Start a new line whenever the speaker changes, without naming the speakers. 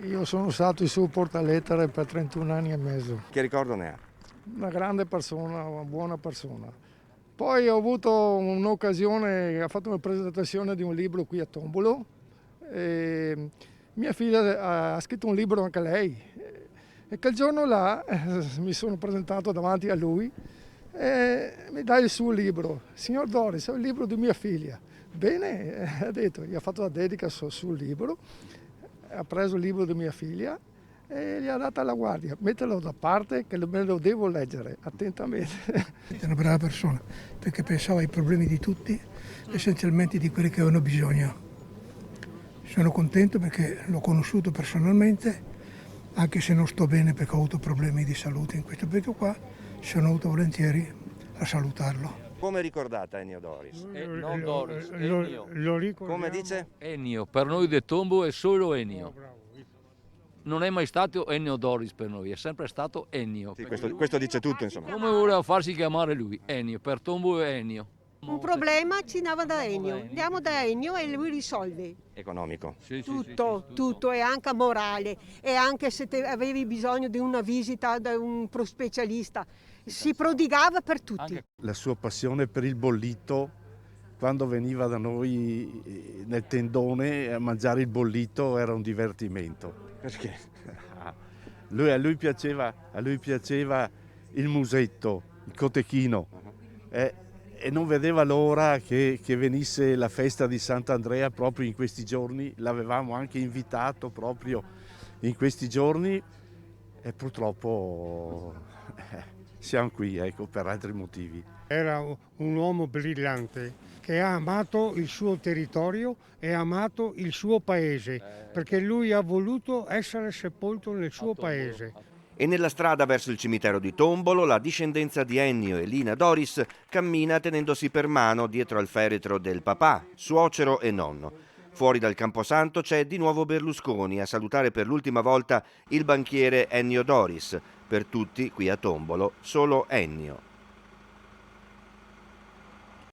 Io sono stato il suo portalettere per 31 anni e mezzo.
Che ricordo ne ha?
Una grande persona, una buona persona. Poi ho avuto un'occasione, ha fatto una presentazione di un libro qui a Tombolo. E mia figlia ha scritto un libro anche lei. E quel giorno là mi sono presentato davanti a lui e mi dà il suo libro. Signor Doris, è il libro di mia figlia. Bene, ha detto, gli ha fatto la dedica sul libro, ha preso il libro di mia figlia e gli ha dato alla guardia. Mettelo da parte che me lo devo leggere attentamente.
È una brava persona perché pensava ai problemi di tutti, essenzialmente di quelli che avevano bisogno. Sono contento perché l'ho conosciuto personalmente, anche se non sto bene perché ho avuto problemi di salute in questo periodo qua, sono venuto volentieri a salutarlo.
Come ricordata Ennio Doris?
Non Doris, Ennio.
Lo ricordiamo.
Come dice?
Ennio, per noi del Tombo è solo Ennio. Non è mai stato Ennio Doris per noi, è sempre stato Ennio.
Sì, questo dice tutto, insomma.
Come voleva farsi chiamare lui? Ennio, per Tombo è Ennio.
Un problema ci andava da Ennio, andiamo da Ennio e lui risolve
Economico.
Sì,
tutto e anche morale, e anche se avevi bisogno di una visita da un specialista, si prodigava per tutti.
La sua passione per il bollito, quando veniva da noi nel tendone a mangiare il bollito era un divertimento.
Perché?
A lui piaceva il musetto, il cotechino. E non vedeva l'ora che venisse la festa di Sant'Andrea proprio in questi giorni. L'avevamo anche invitato proprio in questi giorni e purtroppo siamo qui, ecco, per altri motivi.
Era un uomo brillante che ha amato il suo territorio e ha amato il suo paese, perché lui ha voluto essere sepolto nel suo paese.
E nella strada verso il cimitero di Tombolo la discendenza di Ennio e Lina Doris cammina tenendosi per mano dietro al feretro del papà, suocero e nonno. Fuori dal camposanto c'è di nuovo Berlusconi a salutare per l'ultima volta il banchiere Ennio Doris. Per tutti qui a Tombolo solo Ennio.